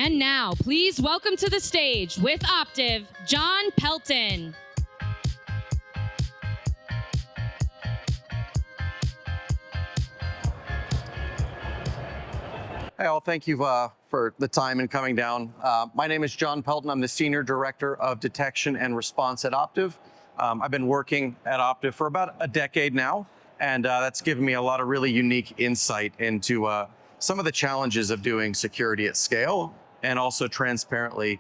And now, please welcome to the stage with Optiv, John Pelton. Hey all, thank you for the time and coming down. My name is John Pelton. I'm the Senior Director of Detection and Response at Optiv. I've been working at Optiv for about a decade now, and that's given me a lot of really unique insight into some of the challenges of doing security at scale, and also transparently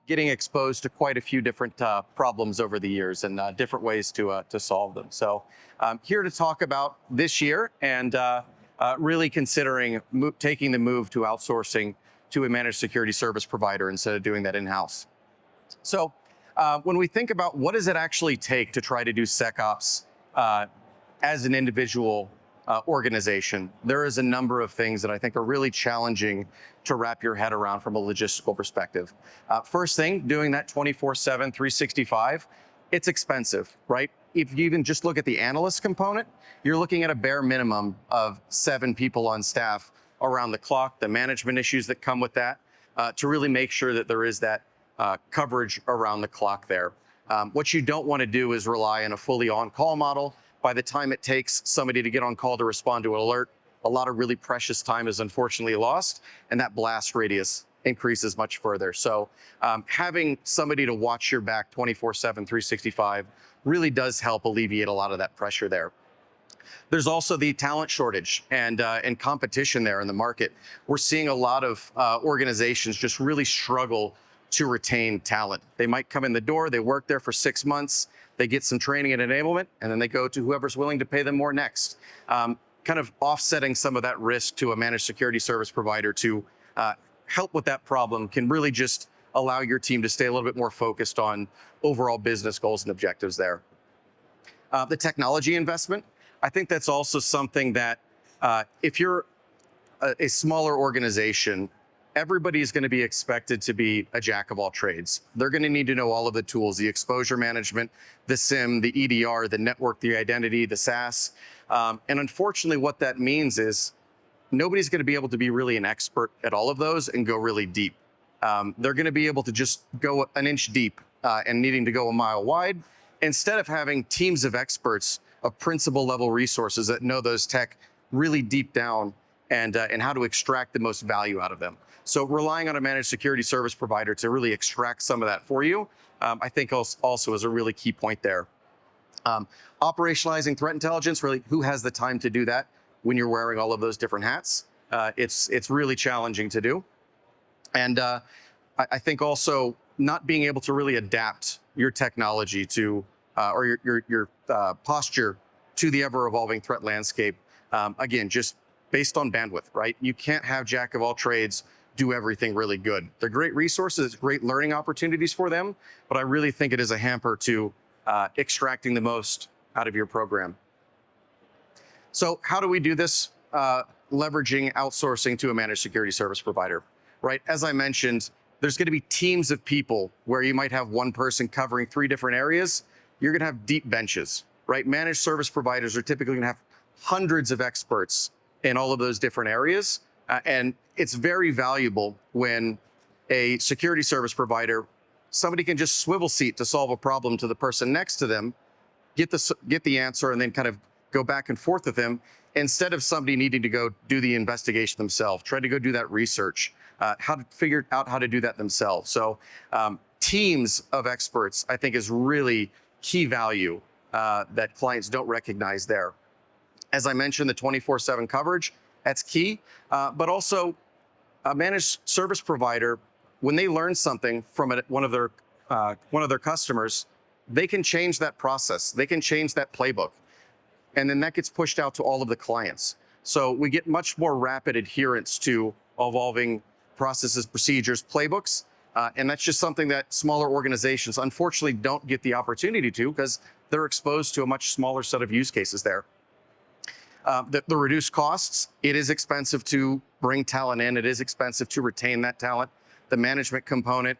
getting exposed to quite a few different problems over the years and different ways to solve them. So I'm here to talk about this year and really considering taking the move to outsourcing to a managed security service provider instead of doing that in-house. So when we think about what does it actually take to try to do SecOps as an individual organization, there is a number of things that I think are really challenging to wrap your head around from a logistical perspective. First thing, doing that 24/7, 365, it's expensive, right? If you even just look at the analyst component, you're looking at a bare minimum of 7 people on staff around the clock, the management issues that come with that, to really make sure that there is that coverage around the clock there. What you don't want to do is rely on a fully on-call model. By the time it takes somebody to get on call to respond to an alert, a lot of really precious time is unfortunately lost, and that blast radius increases much further. So having somebody to watch your back 24/7, 365 really does help alleviate a lot of that pressure there. There's also the talent shortage and competition there in the market. We're seeing a lot of organizations just really struggle to retain talent. They might come in the door, they work there for 6 months, they get some training and enablement, and then they go to whoever's willing to pay them more next. Kind of offsetting some of that risk to a managed security service provider to help with that problem can really just allow your team to stay a little bit more focused on overall business goals and objectives there. The technology investment, I think that's also something that if you're a smaller organization, everybody is going to be expected to be a jack of all trades. They're going to need to know all of the tools, the exposure management, the SIM, the EDR, the network, the identity, the SaaS. And unfortunately, what that means is nobody's going to be able to be really an expert at all of those and go really deep. They're going to be able to just go an inch deep and needing to go a mile wide, instead of having teams of experts of principal level resources that know those tech really deep down and how to extract the most value out of them. So relying on a managed security service provider to really extract some of that for you, I think also is a really key point there. Operationalizing threat intelligence, really, who has the time to do that when you're wearing all of those different hats? It's really challenging to do. And I think also not being able to really adapt your technology to, or your posture to the ever-evolving threat landscape, again, just based on bandwidth, right? You can't have jack of all trades do everything really good. They're great resources, great learning opportunities for them, but I really think it is a hamper to extracting the most out of your program. So how do we do this? Leveraging outsourcing to a managed security service provider, right? As I mentioned, there's going to be teams of people where you might have one person covering 3 different areas. You're going to have deep benches, right? Managed service providers are typically going to have hundreds of experts in all of those different areas. And it's very valuable when a security service provider, somebody can just swivel seat to solve a problem to the person next to them, get the answer, and then kind of go back and forth with them, instead of somebody needing to go do the investigation themselves, try to go do that research, how to figure out how to do that themselves. So teams of experts, I think, is really key value that clients don't recognize there. As I mentioned, the 24/7 coverage, that's key, but also a managed service provider, when they learn something from one of their customers, they can change that process, they can change that playbook, and then that gets pushed out to all of the clients. So we get much more rapid adherence to evolving processes, procedures, playbooks, and that's just something that smaller organizations unfortunately don't get the opportunity to, because they're exposed to a much smaller set of use cases there. The reduced costs, it is expensive to bring talent in, it is expensive to retain that talent. The management component,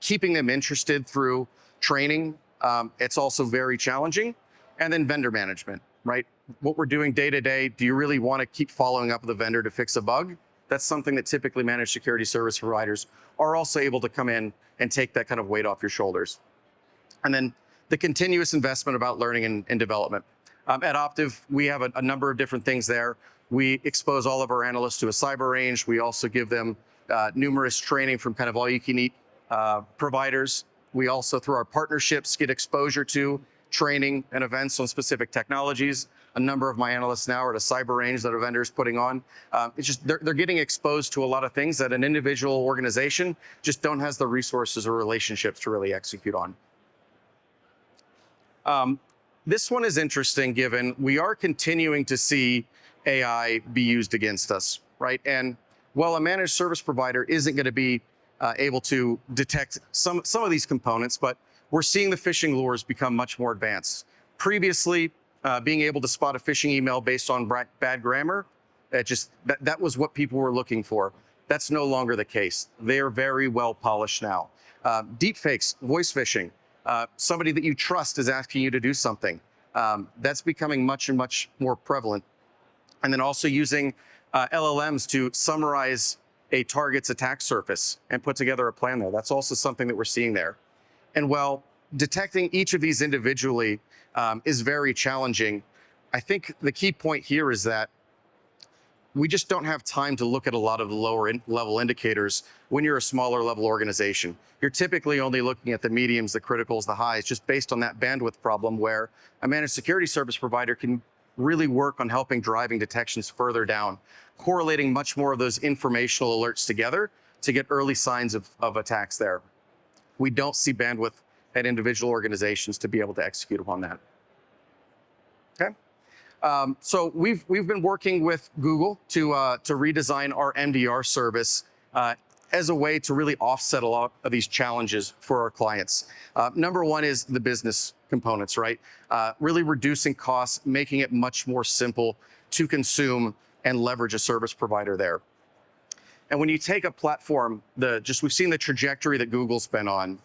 keeping them interested through training, it's also very challenging. And then vendor management, right? What we're doing day to day, do you really want to keep following up with a vendor to fix a bug? That's something that typically managed security service providers are also able to come in and take that kind of weight off your shoulders. And then the continuous investment about learning and development. At Optiv, we have a number of different things there. We expose all of our analysts to a cyber range. We also give them numerous training from kind of all-you-can-eat providers. We also, through our partnerships, get exposure to training and events on specific technologies. A number of my analysts now are at a cyber range that a vendor is putting on. It's just they're getting exposed to a lot of things that an individual organization just don't has the resources or relationships to really execute on. This one is interesting given we are continuing to see AI be used against us, right? And while a managed service provider isn't going to be able to detect some of these components, but we're seeing the phishing lures become much more advanced. Previously, being able to spot a phishing email based on bad grammar, that was what people were looking for. That's no longer the case. They are very well polished now. Deepfakes, voice phishing, somebody that you trust is asking you to do something. That's becoming much and much more prevalent. And then also using LLMs to summarize a target's attack surface and put together a plan there. That's also something that we're seeing there. And while detecting each of these individually is very challenging, I think the key point here is that we just don't have time to look at a lot of the lower level indicators when you're a smaller level organization. You're typically only looking at the mediums, the criticals, the highs, just based on that bandwidth problem where a managed security service provider can really work on helping driving detections further down, correlating much more of those informational alerts together to get early signs of attacks there. We don't see bandwidth at individual organizations to be able to execute upon that. Okay. So we've been working with Google to redesign our MDR service as a way to really offset a lot of these challenges for our clients. Number one is the business components, right? Really reducing costs, making it much more simple to consume and leverage a service provider there. And when you take a platform, we've seen the trajectory that Google's been on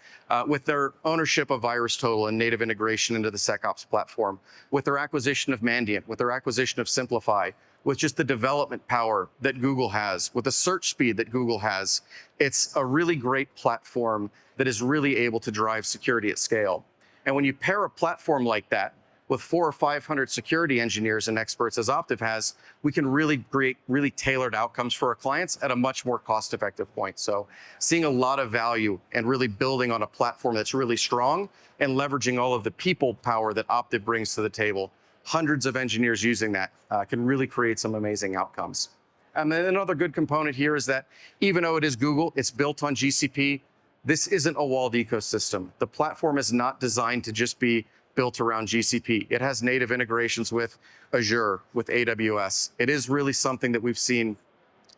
with their ownership of VirusTotal and native integration into the SecOps platform, with their acquisition of Mandiant, with their acquisition of Simplified, with just the development power that Google has, with the search speed that Google has. It's a really great platform that is really able to drive security at scale. And when you pair a platform like that with 400 or 500 security engineers and experts as Optiv has, we can really create really tailored outcomes for our clients at a much more cost-effective point. So seeing a lot of value and really building on a platform that's really strong and leveraging all of the people power that Optiv brings to the table. Hundreds of engineers using that can really create some amazing outcomes. And then another good component here is that even though it is Google, it's built on GCP, this isn't a walled ecosystem. The platform is not designed to just be built around GCP. It has native integrations with Azure, with AWS. It is really something that we've seen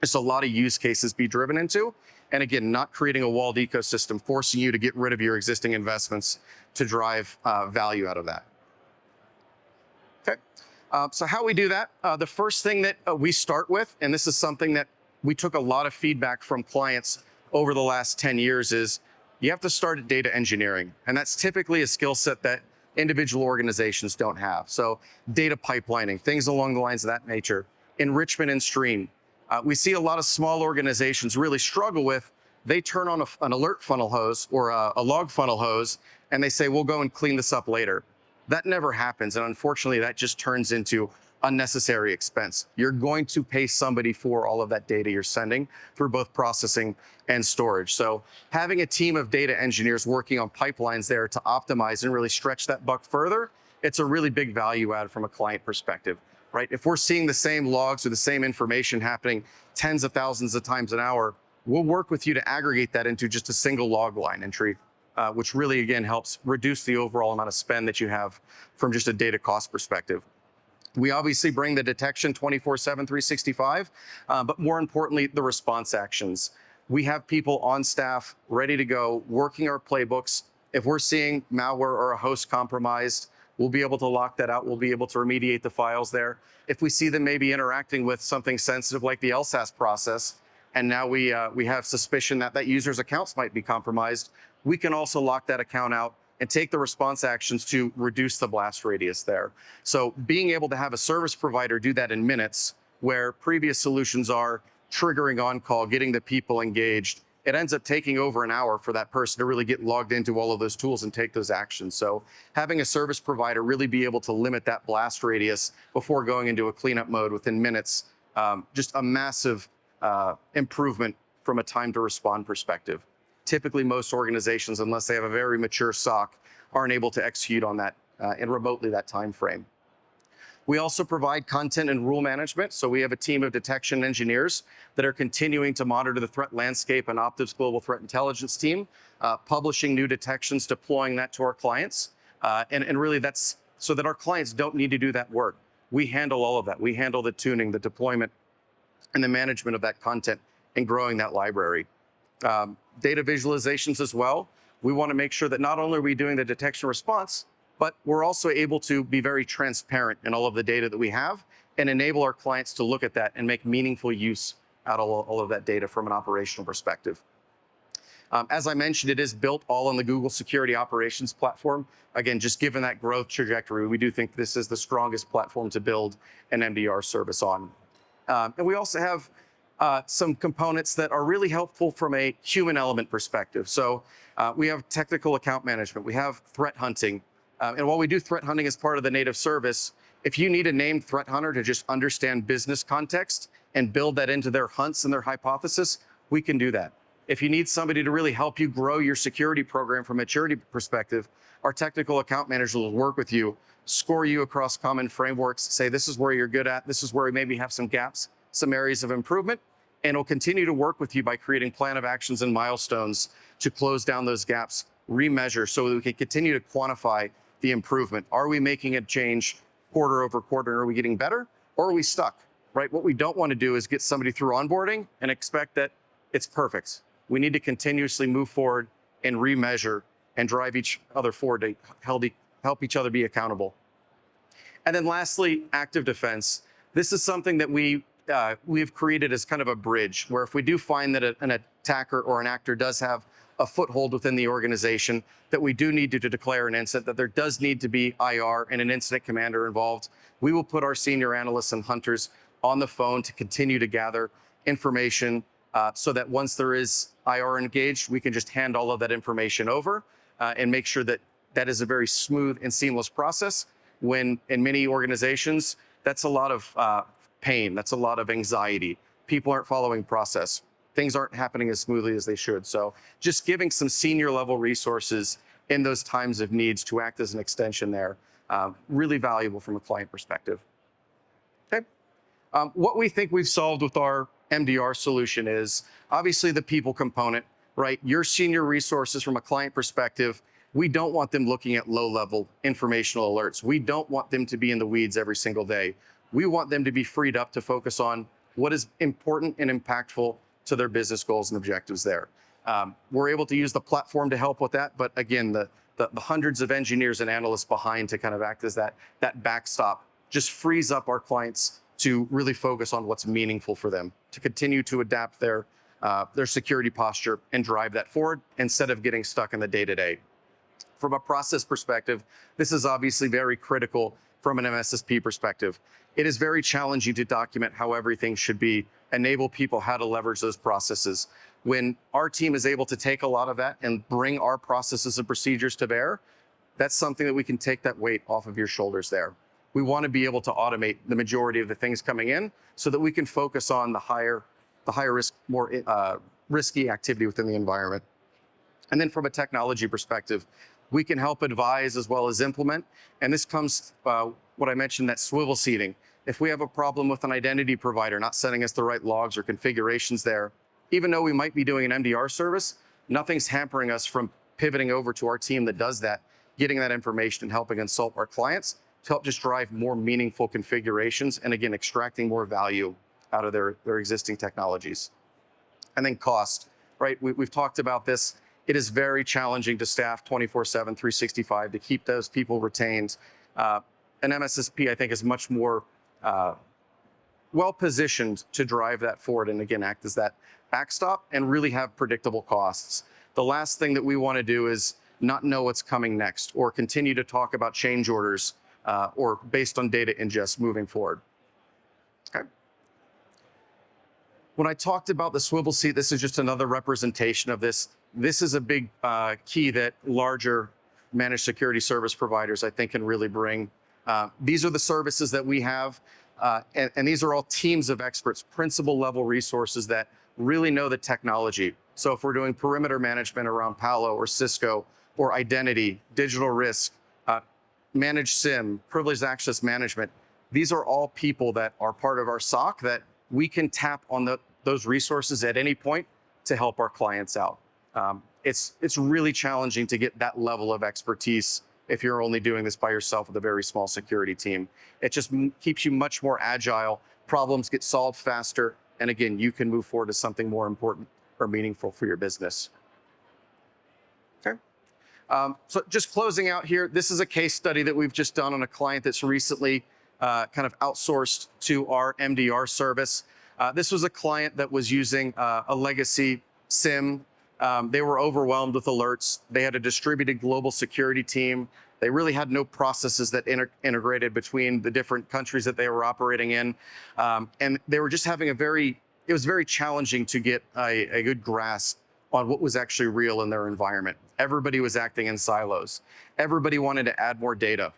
just a lot of use cases be driven into. And again, not creating a walled ecosystem, forcing you to get rid of your existing investments to drive value out of that. Okay, so how we do that, the first thing that we start with, and this is something that we took a lot of feedback from clients over the last 10 years, is you have to start at data engineering. And that's typically a skill set that individual organizations don't have. So data pipelining, things along the lines of that nature, enrichment and stream. We see a lot of small organizations really struggle with, they turn on an alert funnel hose or a log funnel hose, and they say, we'll go and clean this up later. That never happens. And unfortunately, that just turns into unnecessary expense. You're going to pay somebody for all of that data you're sending through both processing and storage. So having a team of data engineers working on pipelines there to optimize and really stretch that buck further, it's a really big value add from a client perspective, right? If we're seeing the same logs or the same information happening tens of thousands of times an hour, we'll work with you to aggregate that into just a single log line entry, which really, again, helps reduce the overall amount of spend that you have from just a data cost perspective. We obviously bring the detection 24/7, 365, but more importantly, the response actions. We have people on staff ready to go, working our playbooks. If we're seeing malware or a host compromised, we'll be able to lock that out. We'll be able to remediate the files there. If we see them maybe interacting with something sensitive like the LSAS process, and now we have suspicion that that user's accounts might be compromised, we can also lock that account out and take the response actions to reduce the blast radius there. So being able to have a service provider do that in minutes, where previous solutions are, triggering on call, getting the people engaged, it ends up taking over an hour for that person to really get logged into all of those tools and take those actions. So having a service provider really be able to limit that blast radius before going into a cleanup mode within minutes, just a massive improvement from a time to respond perspective. Typically, most organizations, unless they have a very mature SOC, aren't able to execute on that in remotely that time frame. We also provide content and rule management. So we have a team of detection engineers that are continuing to monitor the threat landscape and Optiv's global threat intelligence team, publishing new detections, deploying that to our clients. And really that's so that our clients don't need to do that work. We handle all of that. We handle the tuning, the deployment, and the management of that content and growing that library. Data visualizations as well. We want to make sure that not only are we doing the detection response, but we're also able to be very transparent in all of the data that we have and enable our clients to look at that and make meaningful use out of all of that data from an operational perspective. As I mentioned, it is built all on the Google Security Operations platform. Again, just given that growth trajectory, we do think this is the strongest platform to build an MDR service on. And we also have some components that are really helpful from a human element perspective. So we have technical account management, we have threat hunting. And while we do threat hunting as part of the native service, if you need a named threat hunter to just understand business context and build that into their hunts and their hypothesis, we can do that. If you need somebody to really help you grow your security program from a maturity perspective, our technical account managers will work with you, score you across common frameworks, say this is where you're good at, this is where we maybe have some gaps, some areas of improvement, and will continue to work with you by creating plan of actions and milestones to close down those gaps, remeasure so that we can continue to quantify the improvement. Are we making a change quarter over quarter? Are we getting better or are we stuck, right? What we don't want to do is get somebody through onboarding and expect that it's perfect. We need to continuously move forward and remeasure and drive each other forward to help each other be accountable. And then lastly, active defense. This is something that we've created as kind of a bridge where if we do find that an attacker or an actor does have a foothold within the organization, that we do need to declare an incident, that there does need to be IR and an incident commander involved, we will put our senior analysts and hunters on the phone to continue to gather information so that once there is IR engaged, we can just hand all of that information over and make sure that that is a very smooth and seamless process. When in many organizations, that's a lot of pain, that's a lot of anxiety. People aren't following process. Things aren't happening as smoothly as they should. So just giving some senior level resources in those times of needs to act as an extension there, really valuable from a client perspective. Okay. What we think we've solved with our MDR solution is obviously the people component, right? Your senior resources from a client perspective, we don't want them looking at low level informational alerts. We don't want them to be in the weeds every single day. We want them to be freed up to focus on what is important and impactful to their business goals and objectives there. We're able to use the platform to help with that, but again, the hundreds of engineers and analysts behind to kind of act as that backstop just frees up our clients to really focus on what's meaningful for them, to continue to adapt their security posture and drive that forward instead of getting stuck in the day-to-day. From a process perspective, this is obviously very critical from an MSSP perspective. It is very challenging to document how everything should be, enable people how to leverage those processes. When our team is able to take a lot of that and bring our processes and procedures to bear, that's something that we can take that weight off of your shoulders there. We want to be able to automate the majority of the things coming in so that we can focus on the higher risk, more risky activity within the environment. And then from a technology perspective, we can help advise as well as implement. And this comes, what I mentioned, that swivel seating. If we have a problem with an identity provider not sending us the right logs or configurations there, even though we might be doing an MDR service, nothing's hampering us from pivoting over to our team that does that, getting that information and helping consult our clients to help just drive more meaningful configurations and again, extracting more value out of their existing technologies. And then cost, right? We've talked about this. It is very challenging to staff 24/7, 365 to keep those people retained. An MSSP, I think, is much more well-positioned to drive that forward and again, act as that backstop and really have predictable costs. The last thing that we want to do is not know what's coming next or continue to talk about change orders or based on data ingest moving forward. Okay. When I talked about the swivel seat, this is just another representation of this. This is a big key that larger managed security service providers, I think, can really bring. These are the services that we have, and these are all teams of experts, principal level resources that really know the technology. So if we're doing perimeter management around Palo or Cisco, or identity, digital risk, managed SIM, privileged access management, these are all people that are part of our SOC that we can tap on those resources at any point to help our clients out. It's really challenging to get that level of expertise if you're only doing this by yourself with a very small security team. It just keeps you much more agile, problems get solved faster, and again, you can move forward to something more important or meaningful for your business. Okay. So just closing out here, this is a case study that we've just done on a client that's recently kind of outsourced to our MDR service. This was a client that was using a legacy SIM. They were overwhelmed with alerts. They had a distributed global security team. They really had no processes that integrated between the different countries that they were operating in. And they were just having it was very challenging to get a good grasp on what was actually real in their environment. Everybody was acting in silos. Everybody wanted to add more data.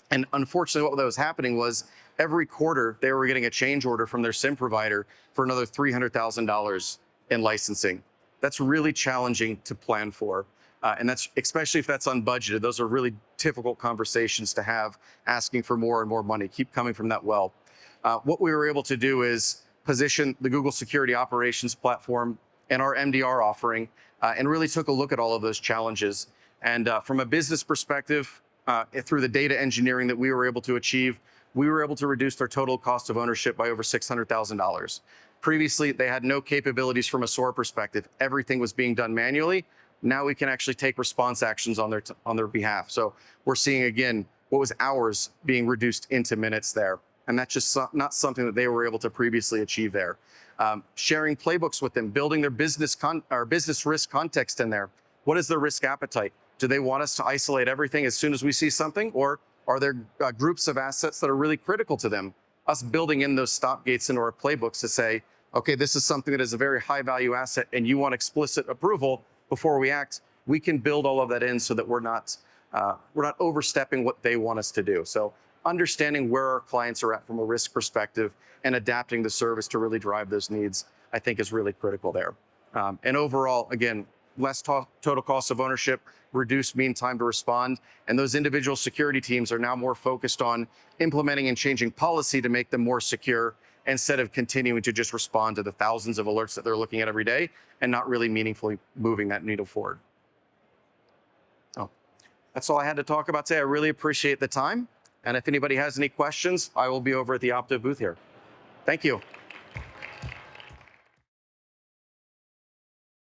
And unfortunately, what was happening was every quarter they were getting a change order from their SIM provider for another $300,000 in licensing. That's really challenging to plan for. And that's, especially if that's unbudgeted, those are really difficult conversations to have, asking for more and more money, keep coming from that well. What we were able to do is position the Google Security Operations Platform and our MDR offering, and really took a look at all of those challenges. And from a business perspective, through the data engineering that we were able to achieve, we were able to reduce their total cost of ownership by over $600,000. Previously, they had no capabilities from a SOAR perspective. Everything was being done manually. Now we can actually take response actions on their behalf. So we're seeing, again, what was hours being reduced into minutes there. And that's just not something that they were able to previously achieve there. Sharing playbooks with them, building their business risk context in there. What is their risk appetite? Do they want us to isolate everything as soon as we see something? Or are there groups of assets that are really critical to them? Us building in those stop gates into our playbooks to say, okay, this is something that is a very high value asset and you want explicit approval before we act. We can build all of that in so that we're not overstepping what they want us to do. So understanding where our clients are at from a risk perspective and adapting the service to really drive those needs, I think is really critical there. And overall, again, less total cost of ownership, reduced mean time to respond. And those individual security teams are now more focused on implementing and changing policy to make them more secure instead of continuing to just respond to the thousands of alerts that they're looking at every day and not really meaningfully moving that needle forward. Oh, that's all I had to talk about today. I really appreciate the time. And if anybody has any questions, I will be over at the Optiv booth here. Thank you.